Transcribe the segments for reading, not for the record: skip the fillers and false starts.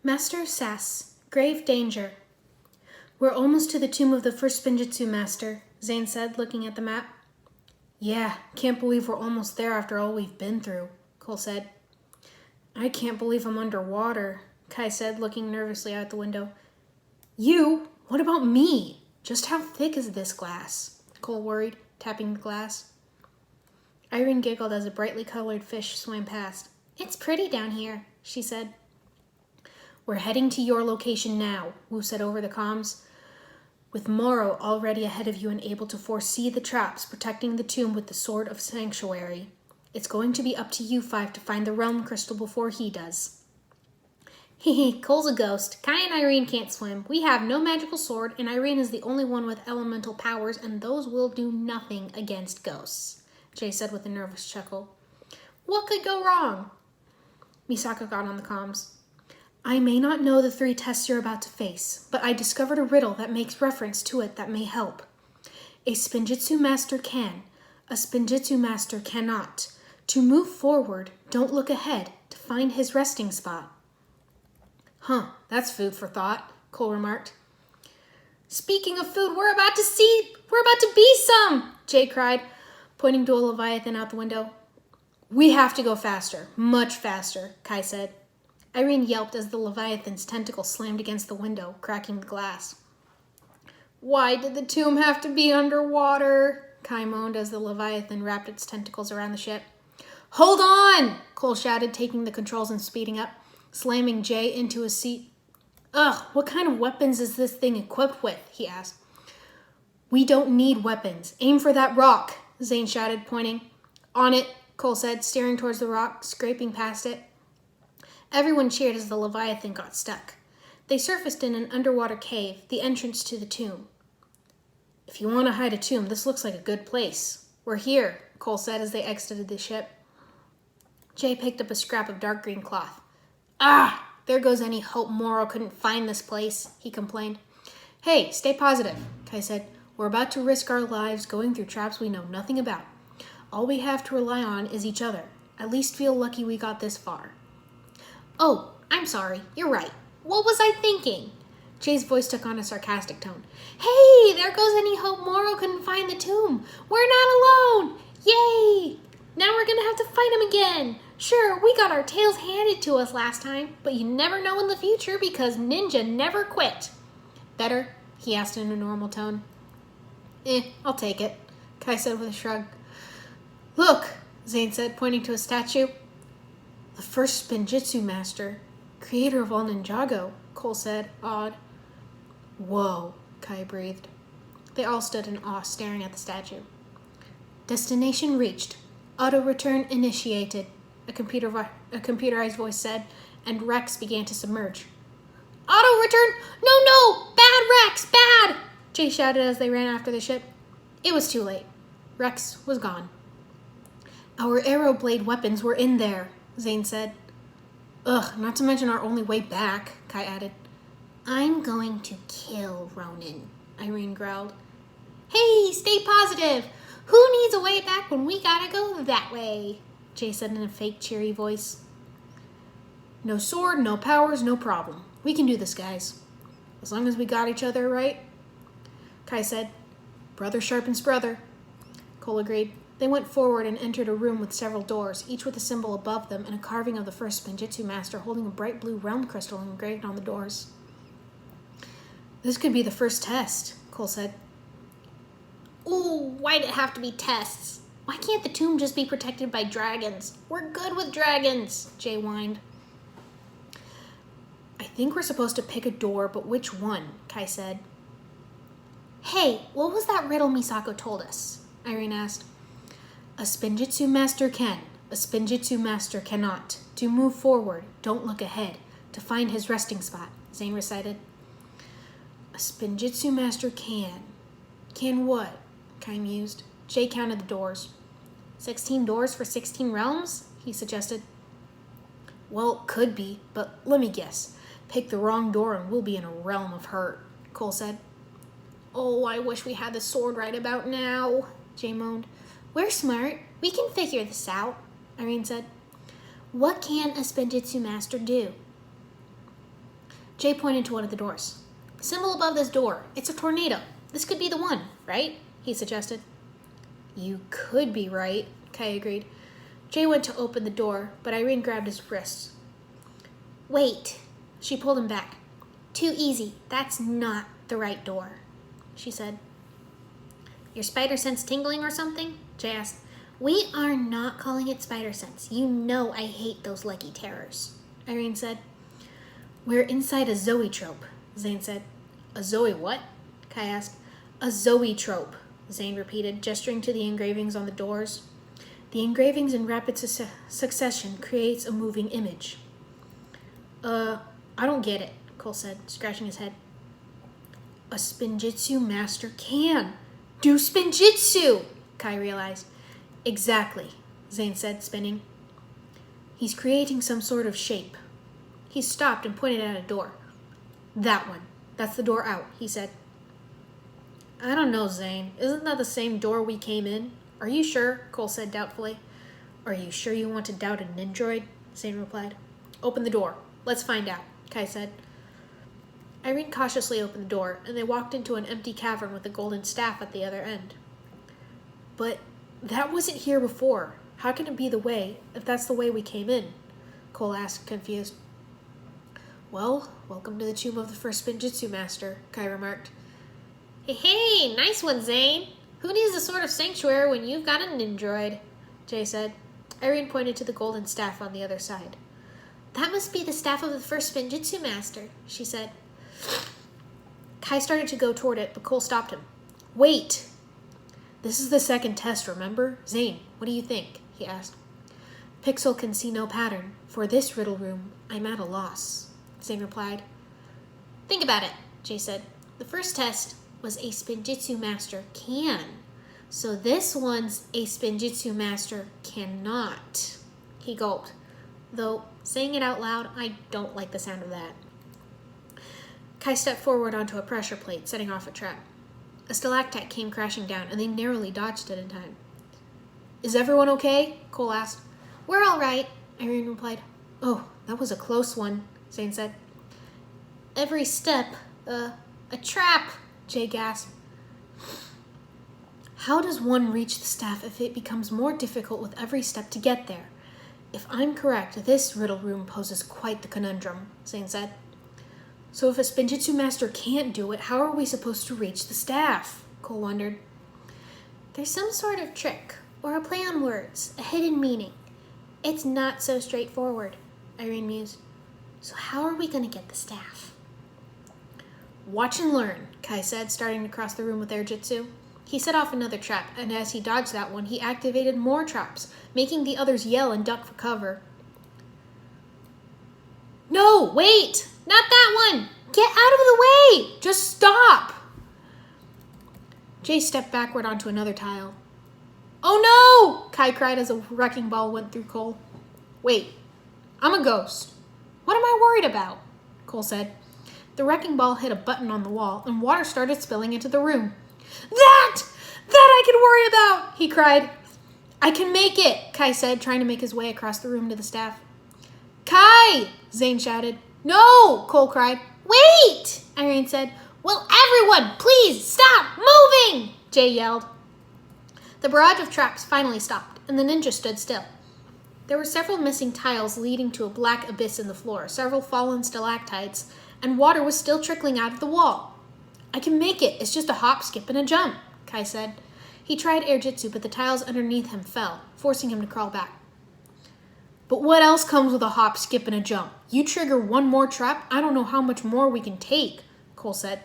Master Sass, grave danger. We're almost to the tomb of the first Spinjitzu master, Zane said, looking at the map. Yeah, can't believe we're almost there after all we've been through, Cole said. I can't believe I'm underwater, Kai said, looking nervously out the window. You? What about me? Just how thick is this glass? Cole worried, tapping the glass. Irene giggled as a brightly colored fish swam past. It's pretty down here, she said. We're heading to your location now, Wu said over the comms. With Moro already ahead of you and able to foresee the traps protecting the tomb with the Sword of Sanctuary, it's going to be up to you five to find the realm crystal before he does. Hehe, Cole's a ghost. Kai and Irene can't swim. We have no magical sword, and Irene is the only one with elemental powers, and those will do nothing against ghosts, Jay said with a nervous chuckle. What could go wrong? Misako got on the comms. I may not know the 3 tests you're about to face, but I discovered a riddle that makes reference to it that may help. A Spinjitzu master can. A Spinjitzu master cannot. To move forward, don't look ahead to find his resting spot. Huh, that's food for thought, Cole remarked. Speaking of food, we're about to be some, Jay cried, pointing to a Leviathan out the window. We have to go faster, much faster, Kai said. Irene yelped as the Leviathan's tentacle slammed against the window, cracking the glass. Why did the tomb have to be underwater? Kai moaned as the Leviathan wrapped its tentacles around the ship. Hold on! Cole shouted, taking the controls and speeding up, slamming Jay into his seat. Ugh, what kind of weapons is this thing equipped with? He asked. We don't need weapons. Aim for that rock, Zane shouted, pointing. On it, Cole said, steering towards the rock, scraping past it. Everyone cheered as the Leviathan got stuck. They surfaced in an underwater cave, the entrance to the tomb. If you want to hide a tomb, this looks like a good place. We're here, Cole said as they exited the ship. Jay picked up a scrap of dark green cloth. Ah, there goes any hope Moro couldn't find this place, he complained. Hey, stay positive, Kai said. We're about to risk our lives going through traps we know nothing about. All we have to rely on is each other. At least feel lucky we got this far. Oh, I'm sorry. You're right. What was I thinking? Jay's voice took on a sarcastic tone. Hey, there goes any hope Moro couldn't find the tomb. We're not alone. Yay! Now we're going to have to fight him again. Sure, we got our tails handed to us last time, but you never know in the future because Ninja never quit. Better? He asked in a normal tone. I'll take it, Kai said with a shrug. Look, Zane said, pointing to a statue. The first Spinjitzu master, creator of all Ninjago, Cole said, awed. Whoa, Kai breathed. They all stood in awe, staring at the statue. Destination reached. Auto return initiated, a computerized voice said, and Rex began to submerge. Auto return? No! Bad, Rex! Bad! Jay shouted as they ran after the ship. It was too late. Rex was gone. Our arrow blade weapons were in there, Zane said. Ugh, not to mention our only way back, Kai added. I'm going to kill Ronan, Irene growled. Hey, stay positive! Who needs a way back when we gotta go that way? Jay said in a fake cheery voice. No sword, no powers, no problem. We can do this, guys. As long as we got each other right. Kai said, brother sharpens brother. Cole agreed. They went forward and entered a room with several doors, each with a symbol above them and a carving of the first Spinjitzu master holding a bright blue realm crystal engraved on the doors. This could be the first test, Cole said. Ooh, why'd it have to be tests? Why can't the tomb just be protected by dragons? We're good with dragons, Jay whined. I think we're supposed to pick a door, but which one? Kai said. Hey, what was that riddle Misako told us? Irene asked. A Spinjitzu master can. A Spinjitzu master cannot. To move forward, don't look ahead. To find his resting spot, Zane recited. A Spinjitzu master can. Can what? Kai mused. Jay counted the doors. 16 doors for 16 realms? He suggested. Well, could be, but let me guess. Pick the wrong door and we'll be in a realm of hurt, Cole said. Oh, I wish we had the sword right about now, Jay moaned. We're smart. We can figure this out, Irene said. What can a Spinjitzu master do? Jay pointed to one of the doors. The symbol above this door. It's a tornado. This could be the one, right? He suggested. You could be right, Kai agreed. Jay went to open the door, but Irene grabbed his wrist. Wait. She pulled him back. Too easy. That's not the right door, she said. Your spider sense tingling or something? Jay asked. We are not calling it spider sense. You know I hate those leggy terrors, Irene said. We're inside a zoetrope, Zane said. A zoe what? Kai asked. A zoetrope, Zane repeated, gesturing to the engravings on the doors. The engravings in rapid succession creates a moving image. I don't get it, Cole said, scratching his head. A spinjitzu master can do spinjitzu, Kai realized. Exactly, Zane said, spinning. He's creating some sort of shape. He stopped and pointed at a door. That one. That's the door out, he said. I don't know, Zane. Isn't that the same door we came in? Are you sure? Cole said doubtfully. Are you sure you want to doubt a ninjroid? Zane replied. Open the door. Let's find out, Kai said. Irene cautiously opened the door, and they walked into an empty cavern with a golden staff at the other end. But that wasn't here before. How can it be the way, if that's the way we came in? Cole asked, confused. Well, welcome to the tomb of the first spinjitzu master, Kai remarked. Hey, nice one, Zane. Who needs a sort of sanctuary when you've got a ninjroid? Jay said. Irene pointed to the golden staff on the other side. That must be the staff of the first spinjitzu master, she said. Kai started to go toward it, but Cole stopped him. Wait! This is the second test, remember? Zane, what do you think? He asked. Pixel can see no pattern. For this riddle room, I'm at a loss, Zane replied. Think about it, Jay said. The first test was a spinjitzu master can. So this one's a spinjitzu master cannot. He gulped. Though, saying it out loud, I don't like the sound of that. Kai stepped forward onto a pressure plate, setting off a trap. A stalactite came crashing down, and they narrowly dodged it in time. Is everyone okay? Cole asked. We're all right, Irene replied. Oh, that was a close one, Zane said. Every step, a trap, Jay gasped. How does one reach the staff if it becomes more difficult with every step to get there? If I'm correct, this riddle room poses quite the conundrum, Zane said. So if a spinjitzu master can't do it, how are we supposed to reach the staff? Cole wondered. There's some sort of trick, or a play on words, a hidden meaning. It's not so straightforward, Irene mused. So how are we going to get the staff? Watch and learn, Kai said, starting to cross the room with air jitsu. He set off another trap, and as he dodged that one, he activated more traps, making the others yell and duck for cover. No, wait! Not that one! Get out of the way! Just stop! Jay stepped backward onto another tile. Oh no! Kai cried as a wrecking ball went through Cole. Wait, I'm a ghost. What am I worried about? Cole said. The wrecking ball hit a button on the wall, and water started spilling into the room. That I can worry about, he cried. I can make it, Kai said, trying to make his way across the room to the staff. Kai, Zane shouted. No, Cole cried. Wait, Irene said. Will everyone please stop moving, Jay yelled. The barrage of traps finally stopped, and the ninja stood still. There were several missing tiles leading to a black abyss in the floor, several fallen stalactites, and water was still trickling out of the wall. I can make it. It's just a hop, skip, and a jump, Kai said. He tried air jitsu, but the tiles underneath him fell, forcing him to crawl back. But what else comes with a hop, skip, and a jump? You trigger one more trap, I don't know how much more we can take, Cole said.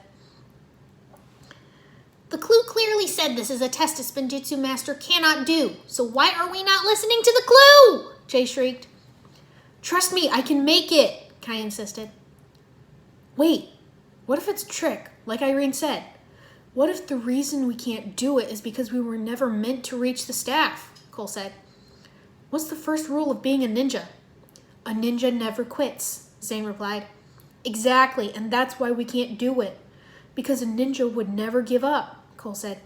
The clue clearly said this is a test a spinjitzu master cannot do, so why are we not listening to the clue? Jay shrieked. Trust me, I can make it, Kai insisted. Wait, what if it's a trick, like Irene said? What if the reason we can't do it is because we were never meant to reach the staff, Cole said. What's the first rule of being a ninja? A ninja never quits, Zane replied. Exactly, and that's why we can't do it. Because a ninja would never give up, Cole said.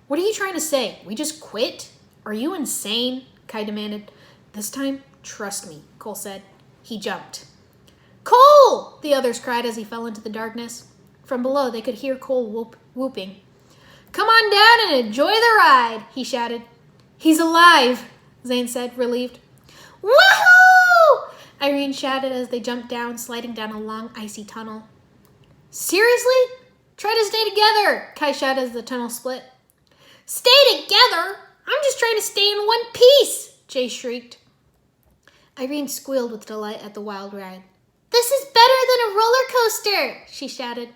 What are you trying to say? We just quit? Are you insane? Kai demanded. This time, trust me, Cole said. He jumped. Cole! Cole! The others cried as he fell into the darkness. From below, they could hear Cole whooping. Come on down and enjoy the ride, he shouted. He's alive, Zane said, relieved. Woohoo! Irene shouted as they jumped down, sliding down a long, icy tunnel. Seriously? Try to stay together, Kai shouted as the tunnel split. Stay together? I'm just trying to stay in one piece, Jay shrieked. Irene squealed with delight at the wild ride. This is better than a roller coaster, she shouted.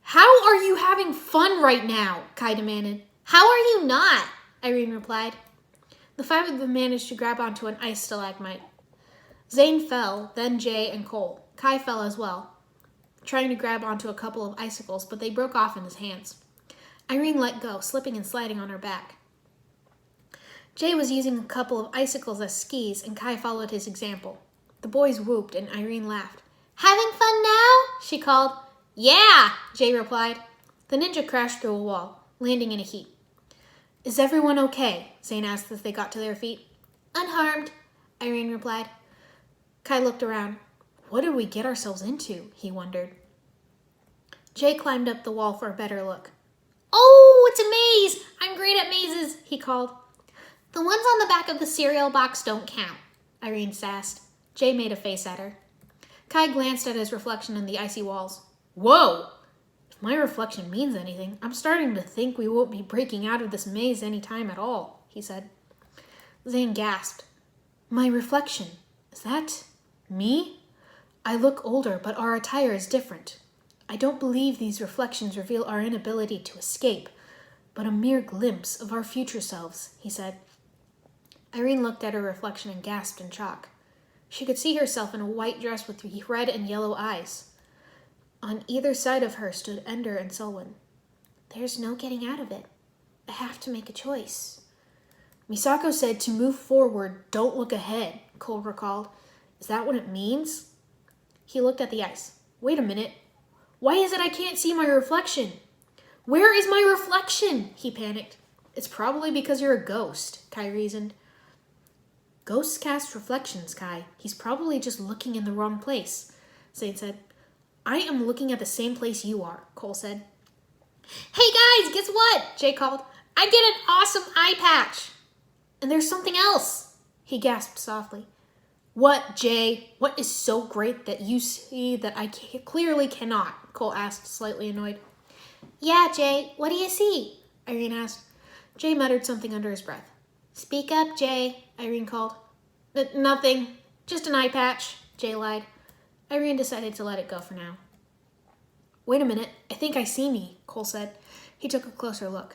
How are you having fun right now? Kai demanded. How are you not? Irene replied. The five of them managed to grab onto an ice stalagmite. Zane fell, then Jay and Cole. Kai fell as well, trying to grab onto a couple of icicles, but they broke off in his hands. Irene let go, slipping and sliding on her back. Jay was using a couple of icicles as skis, and Kai followed his example. The boys whooped, and Irene laughed. Having fun now? She called. Yeah, Jay replied. The ninja crashed through a wall, landing in a heap. Is everyone okay? Zane asked as they got to their feet. Unharmed, Irene replied. Kai looked around. What did we get ourselves into? He wondered. Jay climbed up the wall for a better look. Oh, it's a maze! I'm great at mazes, he called. The ones on the back of the cereal box don't count, Irene sassed. Jay made a face at her. Kai glanced at his reflection in the icy walls. Whoa! If my reflection means anything, I'm starting to think we won't be breaking out of this maze any time at all, he said. Zane gasped. My reflection? Is that me? I look older, but our attire is different. I don't believe these reflections reveal our inability to escape, but a mere glimpse of our future selves, he said. Irene looked at her reflection and gasped in shock. She could see herself in a white dress with red and yellow eyes. On either side of her stood Ender and Selwyn. There's no getting out of it. I have to make a choice. Misako said to move forward, don't look ahead, Cole recalled. Is that what it means? He looked at the ice. Wait a minute. Why is it I can't see my reflection? Where is my reflection? He panicked. It's probably because you're a ghost, Kai reasoned. Ghosts cast reflections, Kai. He's probably just looking in the wrong place, Zane said. I am looking at the same place you are, Cole said. Hey guys, guess what? Jay called. I get an awesome eye patch. And there's something else, he gasped softly. What, Jay? What is so great that you see that I clearly cannot? Cole asked, slightly annoyed. Yeah, Jay, what do you see? Irene asked. Jay muttered something under his breath. Speak up, Jay, Irene called. Nothing, just an eye patch, Jay lied. Irene decided to let it go for now. Wait a minute, I think I see me, Cole said. He took a closer look.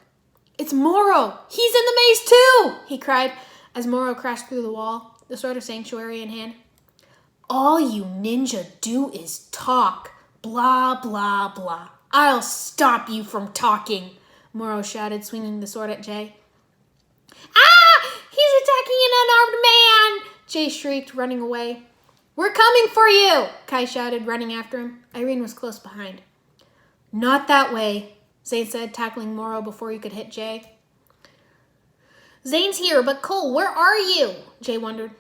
It's Moro! He's in the maze too! He cried as Moro crashed through the wall, the sword of sanctuary in hand. All you ninja do is talk. Blah, blah, blah. I'll stop you from talking, Moro shouted, swinging the sword at Jay. Ah! He's attacking an unarmed man! Jay shrieked, running away. We're coming for you! Kai shouted, running after him. Irene was close behind. Not that way, Zane said, tackling Moro before he could hit Jay. Zane's here, but Cole, where are you? Jay wondered.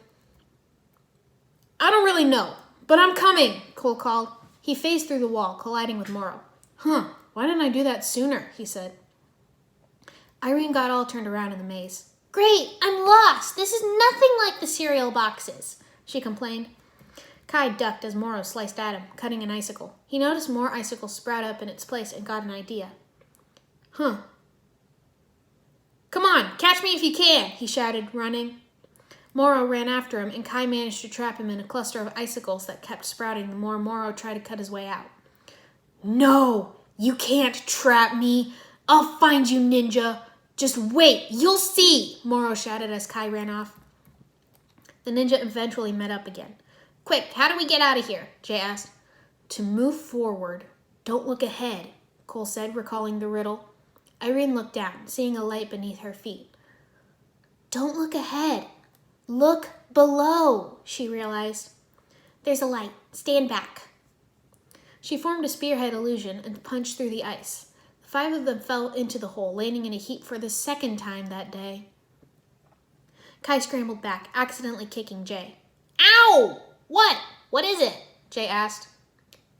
I don't really know, but I'm coming, Cole called. He phased through the wall, colliding with Moro. Why didn't I do that sooner? He said. Irene got all turned around in the maze. Great, I'm lost. This is nothing like the cereal boxes, she complained. Kai ducked as Moro sliced at him, cutting an icicle. He noticed more icicles sprout up in its place and got an idea. Come on, catch me if you can, he shouted, running. Moro ran after him, and Kai managed to trap him in a cluster of icicles that kept sprouting the more Moro tried to cut his way out. No, you can't trap me. I'll find you, ninja. Just wait, you'll see, Moro shouted as Kai ran off. The ninja eventually met up again. Quick, how do we get out of here? Jay asked. To move forward, don't look ahead, Cole said, recalling the riddle. Irene looked down, seeing a light beneath her feet. Don't look ahead. Look below, she realized. There's a light. Stand back. She formed a spearhead illusion and punched through the ice. The five of them fell into the hole, landing in a heap for the second time that day. Kai scrambled back, accidentally kicking Jay. Ow! What? What is it? Jay asked.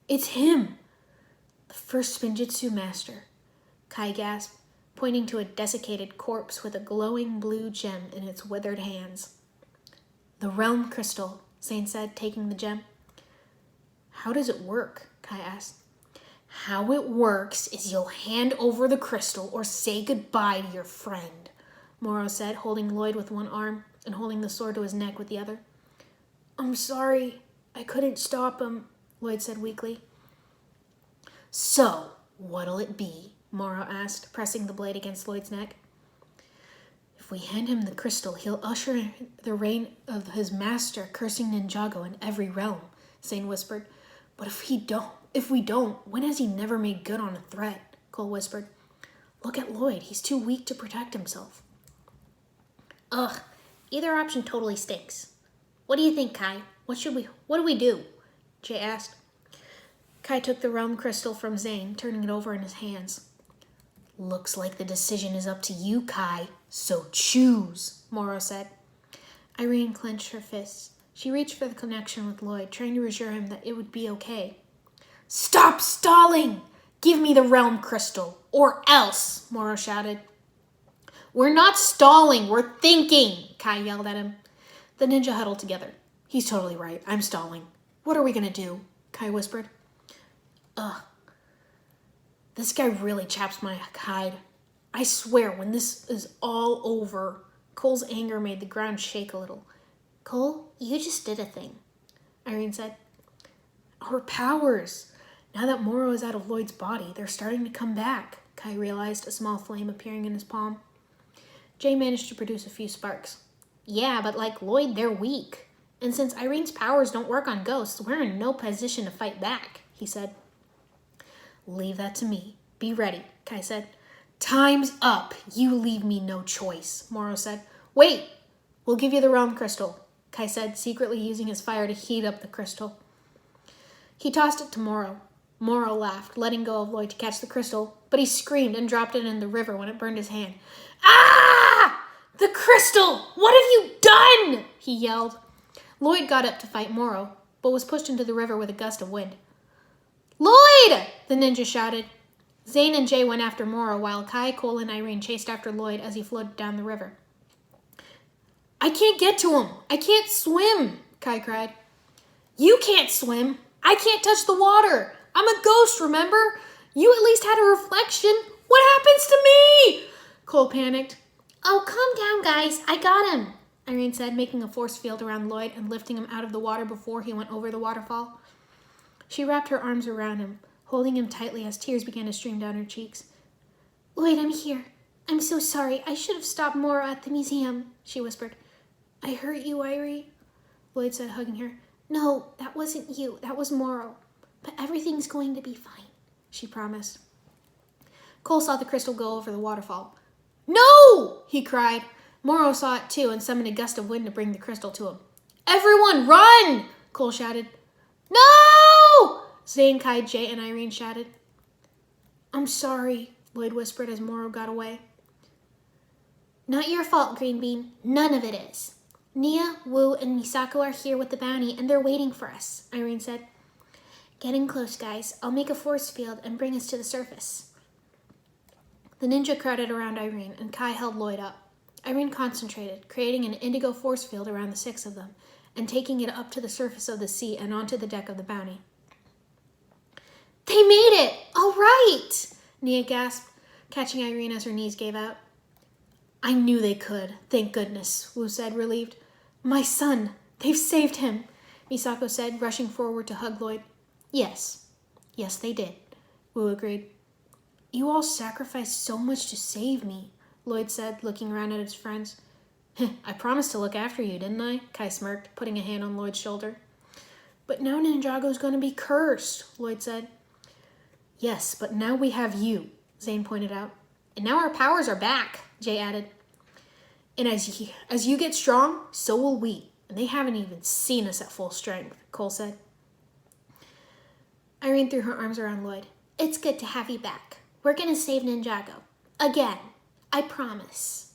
It's him! The first Spinjitzu master, Kai gasped, pointing to a desiccated corpse with a glowing blue gem in its withered hands. The realm crystal, Zane said, taking the gem. How does it work? Kai asked. How it works is you'll hand over the crystal or say goodbye to your friend, Moro said, holding Lloyd with one arm and holding the sword to his neck with the other. I'm sorry. I couldn't stop him, Lloyd said weakly. So, what'll it be? Moro asked, pressing the blade against Lloyd's neck. If we hand him the crystal, he'll usher in the reign of his master, cursing Ninjago in every realm, Zane whispered. But if we don't, when has he never made good on a threat? Cole whispered. Look at Lloyd. He's too weak to protect himself. Ugh, either option totally stinks. What do you think, Kai? What do we do? Jay asked. Kai took the realm crystal from Zane, turning it over in his hands. Looks like the decision is up to you, Kai, so choose, Moro said. Irene clenched her fists. She reached for the connection with Lloyd, trying to reassure him that it would be okay. Stop stalling! Give me the realm crystal, or else, Moro shouted. We're not stalling, we're thinking, Kai yelled at him. The ninja huddled together. He's totally right, I'm stalling. What are we gonna do? Kai whispered. Ugh. This guy really chaps my hide. I swear, when this is all over. Cole's anger made the ground shake a little. Cole, you just did a thing, Irene said. Our powers. Now that Moro is out of Lloyd's body, they're starting to come back, Kai realized, a small flame appearing in his palm. Jay managed to produce a few sparks. Yeah, but like Lloyd, they're weak. And since Irene's powers don't work on ghosts, we're in no position to fight back, he said. Leave that to me. Be ready, Kai said. Time's up. You leave me no choice, Moro said. Wait, we'll give you the realm crystal, Kai said, secretly using his fire to heat up the crystal. He tossed it to Moro. Moro laughed, letting go of Lloyd to catch the crystal, but he screamed and dropped it in the river when it burned his hand. Ah! The crystal! What have you done? He yelled. Lloyd got up to fight Moro, but was pushed into the river with a gust of wind. Lloyd! The ninja shouted. Zane and Jay went after Moro while Kai, Cole, and Irene chased after Lloyd as he floated down the river. I can't get to him. I can't swim, Kai cried. You can't swim. I can't touch the water. I'm a ghost, remember? You at least had a reflection. What happens to me? Cole panicked. Oh, calm down, guys. I got him, Irene said, making a force field around Lloyd and lifting him out of the water before he went over the waterfall. She wrapped her arms around him, holding him tightly as tears began to stream down her cheeks. Lloyd, I'm here. I'm so sorry. I should have stopped Moro at the museum, she whispered. I hurt you, Irie, Lloyd said, hugging her. No, that wasn't you. That was Moro. But everything's going to be fine, she promised. Cole saw the crystal go over the waterfall. No! He cried. Moro saw it too and summoned a gust of wind to bring the crystal to him. Everyone, run! Cole shouted. No! Zane, Kai, Jay, and Irene shouted. I'm sorry, Lloyd whispered as Moro got away. Not your fault, Green Bean. None of it is. Nia, Wu, and Misako are here with the bounty, and they're waiting for us, Irene said. Getting close, guys. I'll make a force field and bring us to the surface. The ninja crowded around Irene, and Kai held Lloyd up. Irene concentrated, creating an indigo force field around the 6 of them, and taking it up to the surface of the sea and onto the deck of the bounty. They made it! All right! Nia gasped, catching Irene as her knees gave out. I knew they could, thank goodness, Wu said, relieved. My son, they've saved him, Misako said, rushing forward to hug Lloyd. Yes, they did, Wu agreed. You all sacrificed so much to save me, Lloyd said, looking around at his friends. I promised to look after you, didn't I? Kai smirked, putting a hand on Lloyd's shoulder. But now Ninjago's going to be cursed, Lloyd said. Yes, but now we have you, Zane pointed out. And now our powers are back, Jay added. And as you get strong, so will we. And they haven't even seen us at full strength, Cole said. Irene threw her arms around Lloyd. It's good to have you back. We're going to save Ninjago. Again. I promise.